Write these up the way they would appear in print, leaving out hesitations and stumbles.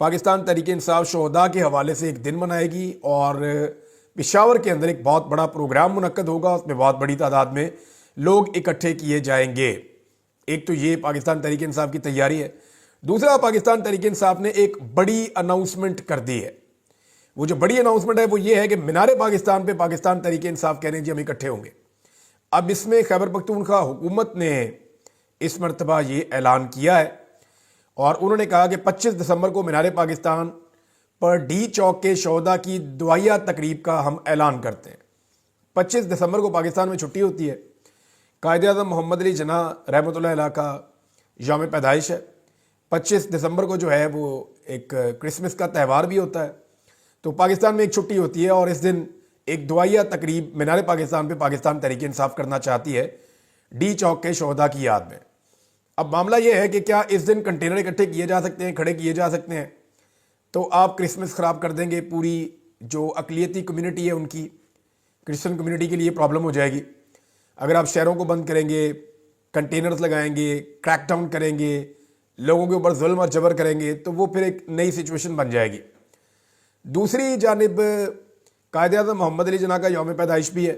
پاکستان تحریک انصاف شہداء کے حوالے سے ایک دن منائے گی اور پشاور کے اندر ایک بہت بڑا پروگرام منعقد ہوگا، اس میں بہت بڑی تعداد میں لوگ اکٹھے کیے جائیں گے۔ ایک تو یہ پاکستان تحریک انصاف کی تیاری ہے، دوسرا پاکستان تحریک انصاف نے ایک بڑی اناؤنسمنٹ کر دی ہے۔ وہ جو بڑی اناؤنسمنٹ ہے وہ یہ ہے کہ مینار پاکستان پہ پاکستان تحریک انصاف کہہ رہے ہیں جی ہم اکٹھے ہوں گے۔ اب اس میں خیبر پختونخوا حکومت نے اس مرتبہ یہ اعلان کیا ہے اور انہوں نے کہا کہ 25 دسمبر کو مینار پاکستان پر ڈی چوک کے شہداء کی دعائیہ تقریب کا ہم اعلان کرتے ہیں۔ 25 دسمبر کو پاکستان میں چھٹی ہوتی ہے، قائد اعظم محمد علی جناح رحمۃ اللہ علیہ کا یوم پیدائش ہے۔ 25 دسمبر کو جو ہے وہ ایک کرسمس کا تہوار بھی ہوتا ہے، تو پاکستان میں ایک چھٹی ہوتی ہے اور اس دن ایک دعائیہ تقریب مینار پاکستان پہ پاکستان تحریک انصاف کرنا چاہتی ہے ڈی چوک کے شہداء کی یاد میں۔ اب معاملہ یہ ہے کہ کیا اس دن کنٹینر اکٹھے کیے جا سکتے ہیں، کھڑے کیے جا سکتے ہیں؟ تو آپ کرسمس خراب کر دیں گے، پوری جو اقلیتی کمیونٹی ہے ان کی، کرسچن کمیونٹی کے لیے پرابلم ہو جائے گی۔ اگر آپ شہروں کو بند کریں گے، کنٹینرز لگائیں گے، کریک ڈاؤن کریں گے، لوگوں کے اوپر ظلم اور جبر کریں گے تو وہ پھر ایک نئی سچویشن بن جائے گی۔ دوسری جانب قائد اعظم محمد علی جناح کا یوم پیدائش بھی ہے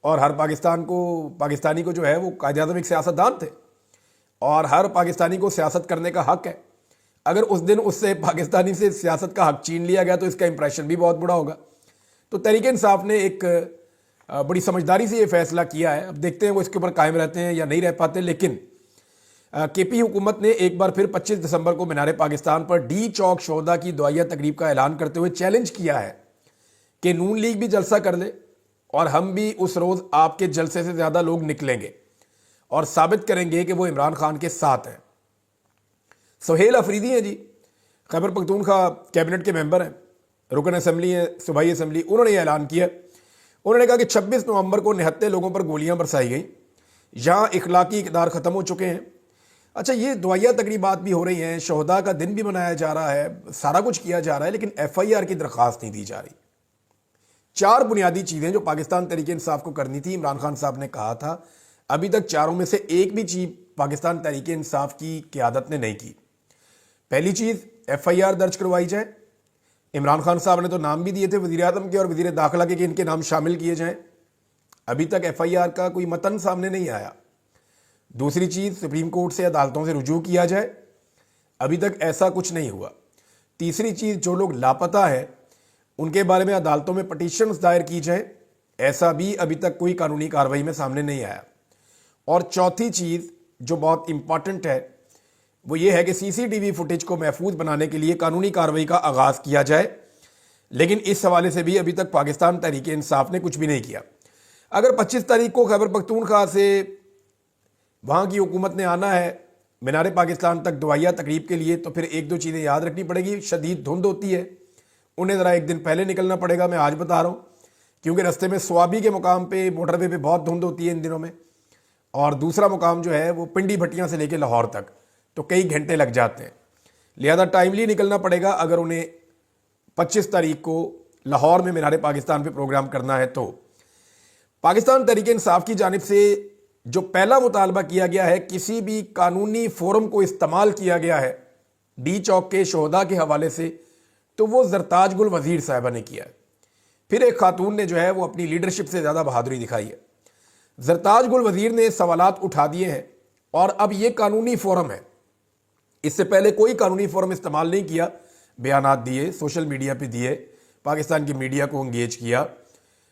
اور ہر پاکستانی کو جو ہے وہ قائد اعظم ایک سیاستدان تھے اور ہر پاکستانی کو سیاست کرنے کا حق ہے۔ اگر اس دن اس سے پاکستانی سے سیاست کا حق چھین لیا گیا تو اس کا امپریشن بھی بہت بڑا ہوگا۔ تو تحریک انصاف نے ایک بڑی سمجھداری سے یہ فیصلہ کیا ہے۔ اب دیکھتے ہیں وہ اس کے اوپر قائم رہتے ہیں یا نہیں رہ پاتے، لیکن کے پی حکومت نے ایک بار پھر 25 دسمبر کو مینار پاکستان پر ڈی چوک شہداء کی دعائیہ تقریب کا اعلان کرتے ہوئے چیلنج کیا ہے کہ نون لیگ بھی جلسہ کر لے اور ہم بھی اس روز آپ کے جلسے سے زیادہ لوگ نکلیں گے اور ثابت کریں گے کہ وہ عمران خان کے ساتھ ہیں۔ سہیل افریدی ہیں جی، خیبر پختونخوا کیبنٹ کے ممبر ہیں، رکن اسمبلی ہیں، صوبائی اسمبلی، انہوں نے یہ اعلان کیا۔ انہوں نے کہا کہ 26 نومبر کو نہتے لوگوں پر گولیاں برسائی گئیں، یہاں اخلاقی اقدار ختم ہو چکے ہیں۔ اچھا، یہ دعائیہ تقریبات بھی ہو رہی ہیں، شہداء کا دن بھی منایا جا رہا ہے، سارا کچھ کیا جا رہا ہے، لیکن ایف آئی آر کی درخواست نہیں دی جا رہی۔ 4 بنیادی چیزیں جو پاکستان تحریک انصاف کو کرنی تھی، عمران خان صاحب نے کہا تھا، ابھی تک 4 میں سے ایک بھی چیز پاکستان تحریک انصاف کی قیادت نے نہیں کی۔ پہلی چیز، ایف آئی آر درج کروائی جائے۔ عمران خان صاحب نے تو نام بھی دیے تھے وزیر اعظم کے اور وزیر داخلہ کے کہ ان کے نام شامل کیے جائیں، ابھی تک ایف آئی آر کا کوئی متن سامنے نہیں آیا۔ دوسری چیز، سپریم کورٹ سے عدالتوں سے رجوع کیا جائے، ابھی تک ایسا کچھ نہیں ہوا۔ تیسری چیز، جو لوگ لاپتہ ہیں ان کے بارے میں عدالتوں میں پٹیشنز دائر کی جائیں، ایسا بھی ابھی تک کوئی قانونی کارروائی میں سامنے نہیں آیا۔ اور چوتھی چیز جو بہت امپورٹنٹ ہے وہ یہ ہے کہ سی سی ٹی وی فوٹیج کو محفوظ بنانے کے لیے قانونی کارروائی کا آغاز کیا جائے، لیکن اس حوالے سے بھی ابھی تک پاکستان تحریک انصاف نے کچھ بھی نہیں کیا۔ اگر 25 تاریخ کو خیبر پختونخوا سے وہاں کی حکومت نے آنا ہے مینار پاکستان تک دعائیہ تقریب کے لیے، تو پھر 1-2 چیزیں یاد رکھنی پڑے گی۔ شدید دھند ہوتی ہے، انہیں ذرا ایک دن پہلے نکلنا پڑے گا، میں آج بتا رہا ہوں، کیونکہ رستے میں سوابی کے مقام پہ موٹر وے پہ بہت دھند ہوتی ہے ان دنوں میں، اور دوسرا مقام جو ہے وہ پنڈی بھٹیاں سے لے کے لاہور تک، تو کئی گھنٹے لگ جاتے ہیں، لہذا ٹائملی نکلنا پڑے گا اگر انہیں 25 تاریخ کو لاہور میں مینار پاکستان پہ پروگرام کرنا ہے۔ تو پاکستان تحریک انصاف کی جانب سے جو پہلا مطالبہ کیا گیا ہے، کسی بھی قانونی فورم کو استعمال کیا گیا ہے ڈی چوک کے شہداء کے حوالے سے، تو وہ زرتاج گل وزیر صاحبہ نے کیا ہے۔ پھر ایک خاتون نے جو ہے وہ اپنی لیڈرشپ سے زیادہ بہادری دکھائی ہے۔ زرتاج گل وزیر نے سوالات اٹھا دیے ہیں اور اب یہ قانونی فورم ہے، اس سے پہلے کوئی قانونی فورم استعمال نہیں کیا، بیانات دیے، سوشل میڈیا پہ دیے، پاکستان کی میڈیا کو انگیج کیا،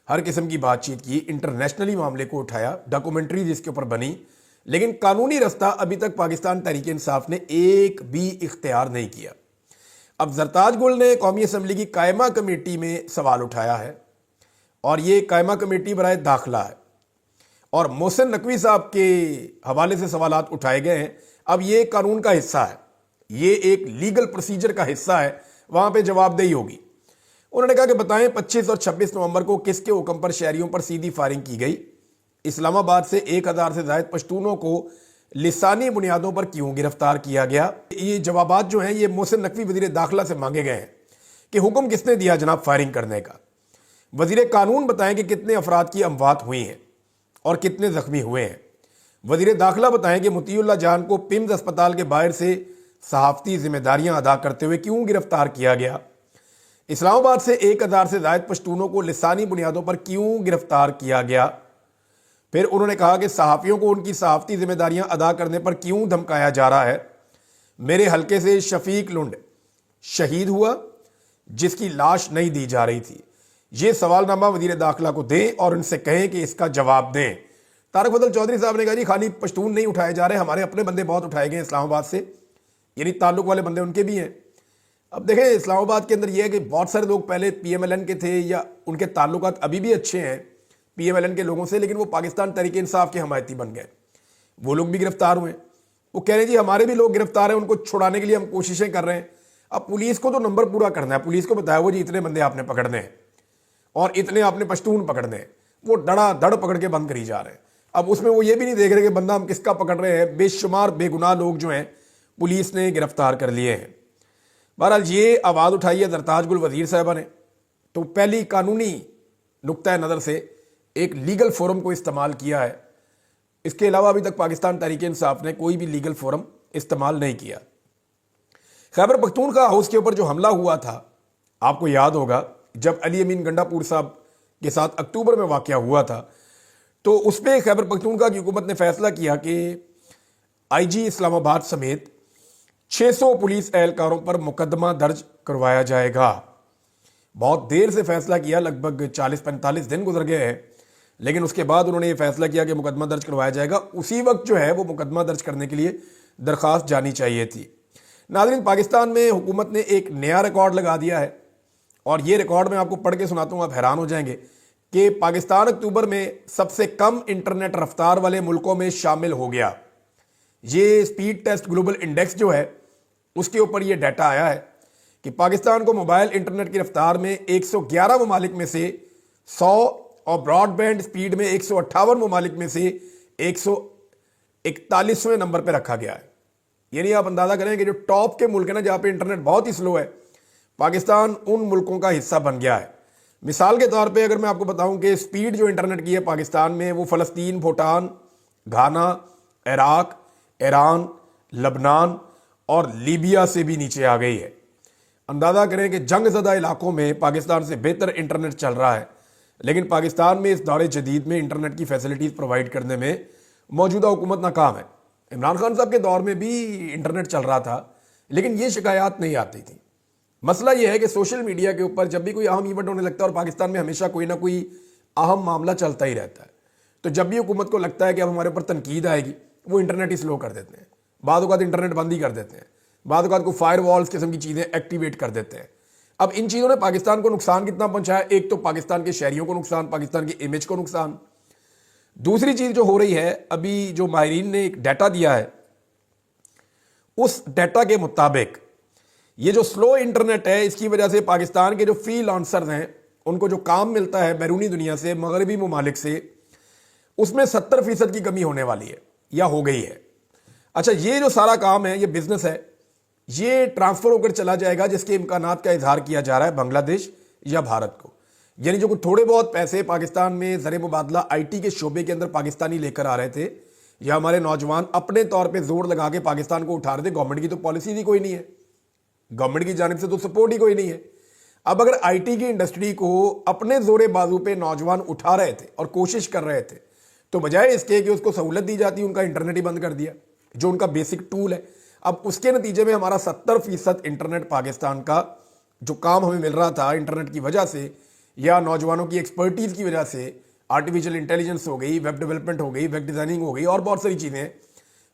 ہر قسم کی بات چیت کی، انٹرنیشنلی معاملے کو اٹھایا، ڈاکومنٹری جس کے اوپر بنی، لیکن قانونی رستہ ابھی تک پاکستان تحریک انصاف نے ایک بھی اختیار نہیں کیا۔ اب زرتاج گل نے قومی اسمبلی کی قائمہ کمیٹی میں سوال اٹھایا ہے اور یہ قائمہ کمیٹی برائے داخلہ ہے، اور محسن نقوی صاحب کے حوالے سے سوالات اٹھائے گئے ہیں۔ اب یہ قانون کا حصہ ہے، یہ ایک لیگل پروسیجر کا حصہ ہے، وہاں پہ جواب دہی ہوگی۔ انہوں نے کہا کہ بتائیں 25 اور 26 نومبر کو کس کے حکم پر شہریوں پر سیدھی فائرنگ کی گئی؟ اسلام آباد سے 1000 سے زائد پشتونوں کو لسانی بنیادوں پر کیوں گرفتار کیا گیا؟ یہ جوابات جو ہیں یہ محسن نقوی وزیر داخلہ سے مانگے گئے ہیں کہ حکم کس نے دیا جناب فائرنگ کرنے کا؟ وزیر قانون بتائیں کہ کتنے افراد کی اموات ہوئی ہیں اور کتنے زخمی ہوئے ہیں؟ وزیر داخلہ بتائیں کہ مطیع اللہ جان کو پمز اسپتال کے باہر سے صحافتی ذمہ داریاں ادا کرتے ہوئے کیوں گرفتار کیا گیا؟ اسلام آباد سے 1000 سے زائد پشتونوں کو لسانی بنیادوں پر کیوں گرفتار کیا گیا؟ پھر انہوں نے کہا کہ صحافیوں کو ان کی صحافتی ذمہ داریاں ادا کرنے پر کیوں دھمکایا جا رہا ہے؟ میرے حلقے سے شفیق لنڈ شہید ہوا جس کی لاش نہیں دی جا رہی تھی، یہ سوال نامہ وزیر داخلہ کو دیں اور ان سے کہیں کہ اس کا جواب دیں۔ طارق فضل چودھری صاحب نے کہا جی خالی پشتون نہیں اٹھائے جا رہے، ہمارے اپنے بندے بہت اٹھائے گئے اسلام آباد سے، یعنی تعلق والے بندے ان کے بھی ہیں۔ اب دیکھیں اسلام آباد کے اندر یہ ہے کہ بہت سارے لوگ پہلے پی ایم ایل این کے تھے یا ان کے تعلقات ابھی بھی اچھے ہیں پی ایم ایل این کے لوگوں سے، لیکن وہ پاکستان تحریک انصاف کے حمایتی بن گئے، وہ لوگ بھی گرفتار ہوئے۔ وہ کہہ رہے ہیں جی ہمارے بھی لوگ گرفتار ہیں، ان کو چھڑانے کے لیے ہم کوششیں کر رہے ہیں۔ اب پولیس کو تو نمبر پورا کرنا ہے، پولیس کو بتایا وہ جی اتنے بندے آپ نے پکڑنے ہیں اور اتنے آپ نے پشتون پکڑنے ہیں، وہ دڑا دڑ پکڑ کے بند کری جا رہے ہیں۔ اب اس میں وہ یہ بھی نہیں دیکھ رہے کہ بندہ ہم کس کا پکڑ رہے ہیں، بے شمار بے گناہ لوگ جو ہیں پولیس نے گرفتار کر لیے ہیں۔ بہرحال یہ آواز اٹھائی ہے درتاج گل وزیر صاحبہ نے، تو پہلی قانونی نقطۂ نظر سے ایک لیگل فورم کو استعمال کیا ہے۔ اس کے علاوہ ابھی تک پاکستان تحریک انصاف نے کوئی بھی لیگل فورم استعمال نہیں کیا۔ خیبر پختونخوا ہاؤس کے اوپر جو حملہ ہوا تھا آپ کو یاد ہوگا، جب علی امین گنڈا پور صاحب کے ساتھ اکتوبر میں واقعہ ہوا تھا، تو اس پہ خیبر پختونخوا کی حکومت نے فیصلہ کیا کہ آئی جی اسلام آباد سمیت 600 پولیس اہلکاروں پر مقدمہ درج کروایا جائے گا۔ بہت دیر سے فیصلہ کیا، لگ بھگ 40-45 دن گزر گئے ہیں، لیکن اس کے بعد انہوں نے یہ فیصلہ کیا کہ مقدمہ درج کروایا جائے گا۔ اسی وقت جو ہے وہ مقدمہ درج کرنے کے لیے درخواست جانی چاہیے تھی۔ ناظرین، پاکستان میں حکومت نے ایک نیا ریکارڈ لگا دیا ہے، اور یہ ریکارڈ میں آپ کو پڑھ کے سناتا ہوں، آپ حیران ہو جائیں گے کہ پاکستان اکتوبر میں سب سے کم انٹرنیٹ رفتار والے ملکوں میں شامل ہو گیا۔ یہ سپیڈ ٹیسٹ گلوبل انڈیکس جو ہے اس کے اوپر یہ ڈیٹا آیا ہے کہ پاکستان کو موبائل انٹرنیٹ کی رفتار میں 111 ممالک میں سے 100 اور براڈ بینڈ سپیڈ میں 158 ممالک میں سے 141ویں نمبر پہ رکھا گیا ہے۔ یعنی آپ اندازہ کریں کہ جو ٹاپ کے ملک ہیں نا جہاں پہ انٹرنیٹ بہت ہی سلو ہے، پاکستان ان ملکوں کا حصہ بن گیا ہے۔ مثال کے طور پہ اگر میں آپ کو بتاؤں کہ سپیڈ جو انٹرنیٹ کی ہے پاکستان میں، وہ فلسطین، بھوٹان، گھانا، عراق، ایران، لبنان اور لیبیا سے بھی نیچے آ گئی ہے۔ اندازہ کریں کہ جنگ زدہ علاقوں میں پاکستان سے بہتر انٹرنیٹ چل رہا ہے، لیکن پاکستان میں اس دور جدید میں انٹرنیٹ کی فیسلٹیز پرووائڈ کرنے میں موجودہ حکومت ناکام ہے۔ عمران خان صاحب کے دور میں بھی انٹرنیٹ چل رہا تھا، لیکن یہ شکایات نہیں آتی تھیں۔ مسئلہ یہ ہے کہ سوشل میڈیا کے اوپر جب بھی کوئی اہم ایونٹ ہونے لگتا ہے، اور پاکستان میں ہمیشہ کوئی نہ کوئی اہم معاملہ چلتا ہی رہتا ہے، تو جب بھی حکومت کو لگتا ہے کہ اب ہمارے اوپر تنقید آئے گی، وہ انٹرنیٹ ہی سلو کر دیتے ہیں، بعض اوقات انٹرنیٹ بند ہی کر دیتے ہیں، بعض اوقات کو فائر والز قسم کی چیزیں ایکٹیویٹ کر دیتے ہیں۔ اب ان چیزوں نے پاکستان کو نقصان کتنا پہنچایا؟ ایک تو پاکستان کے شہریوں کو نقصان، پاکستان کے امیج کو نقصان۔ دوسری چیز جو ہو رہی ہے، ابھی جو ماہرین نے ایک ڈیٹا دیا ہے، اس ڈیٹا کے مطابق یہ جو سلو انٹرنیٹ ہے، اس کی وجہ سے پاکستان کے جو فری لانسرز ہیں ان کو جو کام ملتا ہے بیرونی دنیا سے، مغربی ممالک سے، اس میں 70% کی کمی ہونے والی ہے یا ہو گئی ہے۔ اچھا، یہ جو سارا کام ہے، یہ بزنس ہے، یہ ٹرانسفر ہو کر چلا جائے گا، جس کے امکانات کا اظہار کیا جا رہا ہے بنگلہ دیش یا بھارت کو۔ یعنی جو تھوڑے بہت پیسے پاکستان میں زر مبادلہ آئی ٹی کے شعبے کے اندر پاکستانی لے کر آ رہے تھے، یا ہمارے نوجوان اپنے طور پہ زور لگا کے پاکستان کو اٹھا رہے تھے، گورنمنٹ کی تو پالیسی ہی کوئی نہیں ہے، گورنمنٹ کی جانب سے تو سپورٹ ہی کوئی نہیں ہے۔ اب اگر آئی ٹی کی انڈسٹری کو اپنے زور بازو پہ نوجوان اٹھا رہے تھے اور کوشش کر رہے تھے، تو بجائے اس کے کہ اس کو سہولت دی جاتی، ان کا انٹرنیٹ ہی بند کر دیا جو ان کا بیسک ٹول ہے۔ اب اس کے نتیجے میں ہمارا 70% انٹرنیٹ پاکستان کا جو کام ہمیں مل رہا تھا انٹرنیٹ کی وجہ سے، یا نوجوانوں کی ایکسپرٹیز کی وجہ سے، آرٹیفیشل انٹیلیجنس ہو گئی، ویب ڈیولپمنٹ ہو گئی، ویب ڈیزائننگ ہو گئی، اور بہت ساری چیزیں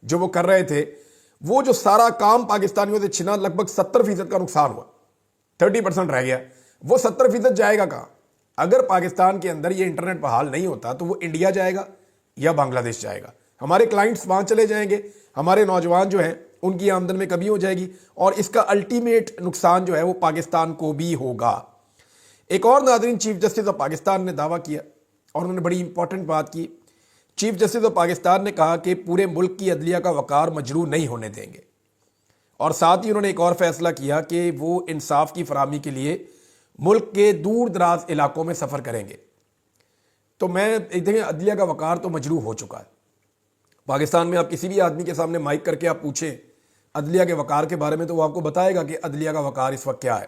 جو وہ کر رہے تھے، وہ جو سارا کام پاکستانیوں سے چھنا، لگ بھگ 70% کا نقصان ہوا، 30% رہ گیا۔ وہ 70% جائے گا کہاں؟ اگر پاکستان کے اندر یہ انٹرنیٹ بحال نہیں ہوتا تو وہ انڈیا جائے گا یا بنگلہ دیش جائے گا، ہمارے کلائنٹس وہاں چلے جائیں گے، ہمارے نوجوان جو ہیں ان کی آمدن میں کمی ہو جائے گی، اور اس کا الٹیمیٹ نقصان جو ہے وہ پاکستان کو بھی ہوگا۔ ایک اور ناظرین، چیف جسٹس آف پاکستان نے دعویٰ کیا، اور انہوں نے بڑی امپورٹنٹ بات کی۔ چیف جسٹس آف پاکستان نے کہا کہ پورے ملک کی عدلیہ کا وقار مجروح نہیں ہونے دیں گے، اور ساتھ ہی انہوں نے ایک اور فیصلہ کیا کہ وہ انصاف کی فراہمی کے لیے ملک کے دور دراز علاقوں میں سفر کریں گے۔ تو میں دیکھیں، عدلیہ کا وقار تو مجروح ہو چکا ہے پاکستان میں۔ آپ کسی بھی آدمی کے سامنے مائک کر کے آپ پوچھیں، عدلیہ کے وقار کے بارے میں تو وہ آپ کو بتائے گا کہ عدلیہ کا وقار اس وقت کیا ہے۔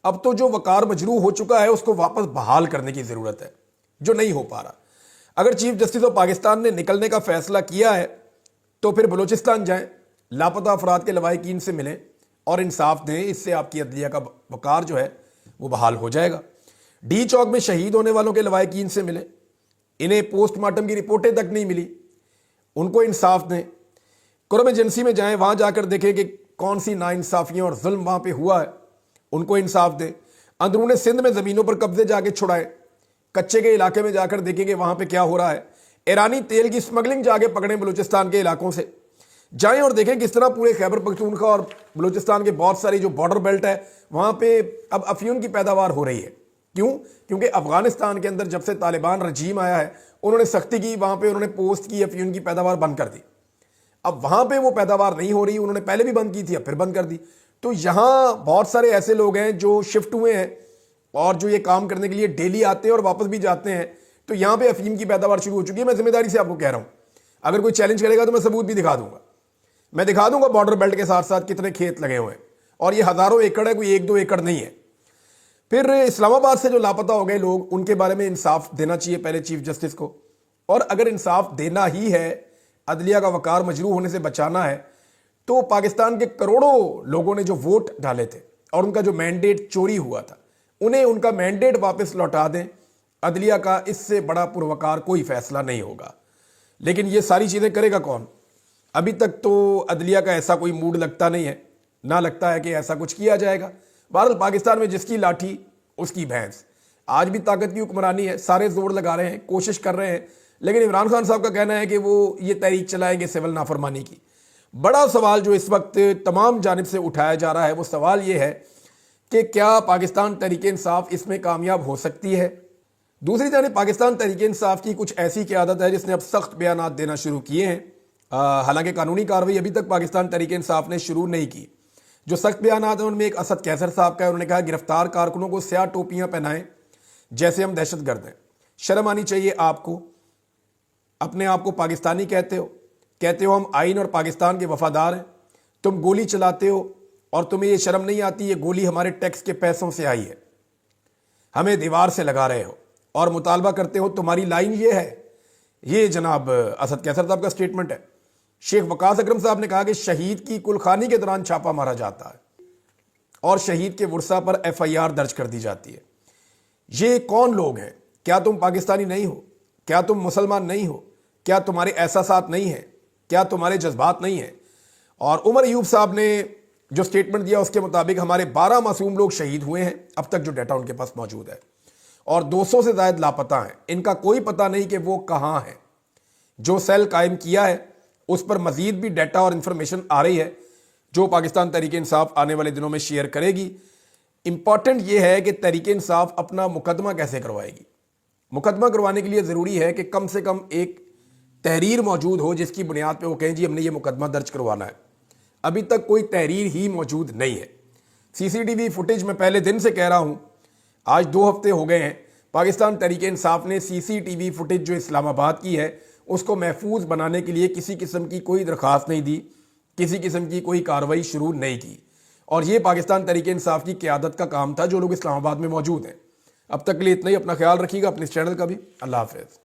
اب تو جو وقار مجروح ہو چکا ہے اس کو واپس بحال کرنے کی ضرورت ہے، جو نہیں ہو پا رہا۔ اگر چیف جسٹس آف پاکستان نے نکلنے کا فیصلہ کیا ہے تو پھر بلوچستان جائیں، لاپتہ افراد کے لواحقین سے ملیں اور انصاف دیں، اس سے آپ کی عدلیہ کا وقار جو ہے وہ بحال ہو جائے گا۔ ڈی چوک میں شہید ہونے والوں کے لواحقین سے ملیں، انہیں پوسٹ مارٹم کی رپورٹیں تک نہیں ملی، ان کو انصاف دیں۔ کرم ایجنسی میں جائیں، وہاں جا کر دیکھیں کہ کون سی ناانصافیاں اور ظلم وہاں پہ ہوا ہے، ان کو انصاف دیں۔ اندرون سندھ میں زمینوں پر قبضے جا کے چھڑائیں، کچے کے علاقے میں جا کر دیکھیں کہ وہاں پہ کیا ہو رہا ہے۔ ایرانی تیل کی سمگلنگ جا کے پکڑیں، بلوچستان کے علاقوں سے جائیں اور دیکھیں کس طرح پورے خیبر پختونخوا اور بلوچستان کے بہت ساری جو بارڈر بیلٹ ہے وہاں پہ اب افیون کی پیداوار ہو رہی ہے۔ کیوں؟ کیونکہ افغانستان کے اندر جب سے طالبان رجیم آیا ہے انہوں نے سختی کی، وہاں پہ انہوں نے پوسٹ کی، افیون کی پیداوار بند کر دی۔ اب وہاں پہ وہ پیداوار نہیں ہو رہی، انہوں نے پہلے بھی بند کی تھی، اب پھر بند کر دی۔ تو یہاں بہت سارے ایسے لوگ ہیں جو شفٹ ہوئے ہیں اور جو یہ کام کرنے کے لیے ڈیلی آتے ہیں اور واپس بھی جاتے ہیں، تو یہاں پہ افیم کی پیداوار شروع ہو چکی ہے۔ میں ذمہ داری سے آپ کو کہہ رہا ہوں، اگر کوئی چیلنج کرے گا تو میں ثبوت بھی دکھا دوں گا، میں دکھا دوں گا بارڈر بیلٹ کے ساتھ ساتھ کتنے کھیت لگے ہوئے ہیں، اور یہ ہزاروں ایکڑ ہے، کوئی ایک دو ایکڑ نہیں ہے۔ پھر اسلام آباد سے جو لاپتہ ہو گئے لوگ، ان کے بارے میں انصاف دینا چاہیے پہلے چیف جسٹس کو، اور اگر انصاف دینا ہی ہے، عدلیہ کا وقار مجروح ہونے سے بچانا ہے، تو پاکستان کے کروڑوں لوگوں نے جو ووٹ ڈالے تھے اور ان کا جو مینڈیٹ چوری ہوا تھا، انہیں ان کا مینڈیٹ واپس لوٹا دیں۔ عدلیہ کا اس سے بڑا پروقار کوئی فیصلہ نہیں ہوگا۔ لیکن یہ ساری چیزیں کرے گا کون؟ ابھی تک تو عدلیہ کا ایسا کوئی موڈ لگتا نہیں ہے، نہ لگتا ہے کہ ایسا کچھ کیا جائے گا۔ بہرحال پاکستان میں جس کی لاٹھی اس کی بھینس، آج بھی طاقت کی حکمرانی ہے، سارے زور لگا رہے ہیں، کوشش کر رہے ہیں، لیکن عمران خان صاحب کا کہنا ہے کہ وہ یہ تحریک چلائیں گے سول نافرمانی کی۔ بڑا سوال جو اس وقت تمام جانب سے اٹھایا جا رہا ہے وہ سوال یہ ہے کہ کیا پاکستان تحریک انصاف اس میں کامیاب ہو سکتی ہے؟ دوسری جانب پاکستان تحریک انصاف کی کچھ ایسی قیادت ہے جس نے اب سخت بیانات دینا شروع کیے ہیں، حالانکہ قانونی کارروائی ابھی تک پاکستان تحریک انصاف نے شروع نہیں کی۔ جو سخت بیانات ہیں ان میں ایک اسد کیسر صاحب کا ہے، انہوں نے کہا گرفتار کارکنوں کو سیاہ ٹوپیاں پہنائیں جیسے ہم دہشت گرد ہیں۔ شرم آنی چاہیے آپ کو، اپنے آپ کو پاکستانی کہتے ہو ہم آئین اور پاکستان کے وفادار ہیں، تم گولی چلاتے ہو اور تمہیں یہ شرم نہیں آتی یہ گولی ہمارے ٹیکس کے پیسوں سے آئی ہے، ہمیں دیوار سے لگا رہے ہو اور مطالبہ کرتے ہو، تمہاری لائن یہ ہے۔ یہ جناب اسد کیسر صاحب کا سٹیٹمنٹ ہے۔ شیخ وقاص اکرم صاحب نے کہا کہ شہید کی کلخانی کے دوران چھاپا مارا جاتا ہے اور شہید کے ورثہ پر FIR درج کر دی جاتی ہے۔ یہ کون لوگ ہیں؟ کیا تم پاکستانی نہیں ہو؟ کیا تم مسلمان نہیں ہو؟ کیا تمہارے احساسات نہیں ہیں؟ کیا تمہارے جذبات نہیں ہیں؟ اور عمر ایوب صاحب نے جو سٹیٹمنٹ دیا اس کے مطابق ہمارے 12 معصوم لوگ شہید ہوئے ہیں اب تک، جو ڈیٹا ان کے پاس موجود ہے، اور 200 سے زائد لاپتہ ہیں، ان کا کوئی پتہ نہیں کہ وہ کہاں ہیں۔ جو سیل قائم کیا ہے اس پر مزید بھی ڈیٹا اور انفارمیشن آ رہی ہے جو پاکستان تحریک انصاف آنے والے دنوں میں شیئر کرے گی۔ امپورٹنٹ یہ ہے کہ تحریک انصاف اپنا مقدمہ کیسے کروائے گی۔ مقدمہ کروانے کے لیے ضروری ہے کہ کم سے کم ایک تحریر موجود ہو جس کی بنیاد پہ وہ کہیں جی ہم نے یہ مقدمہ درج کروانا ہے۔ ابھی تک کوئی تحریر ہی موجود نہیں ہے۔ CCTV فوٹیج میں پہلے دن سے کہہ رہا ہوں، آج 2 ہفتے ہو گئے ہیں، پاکستان تحریک انصاف نے CCTV فوٹیج جو اسلام آباد کی ہے اس کو محفوظ بنانے کے لیے کسی قسم کی کوئی درخواست نہیں دی، کسی قسم کی کوئی کارروائی شروع نہیں کی، اور یہ پاکستان تحریک انصاف کی قیادت کا کام تھا جو لوگ اسلام آباد میں موجود ہیں۔ اب تک کے لیے اتنا ہی، اپنا خیال رکھیے گا، اپنے اس چینل کا بھی۔ اللہ حافظ۔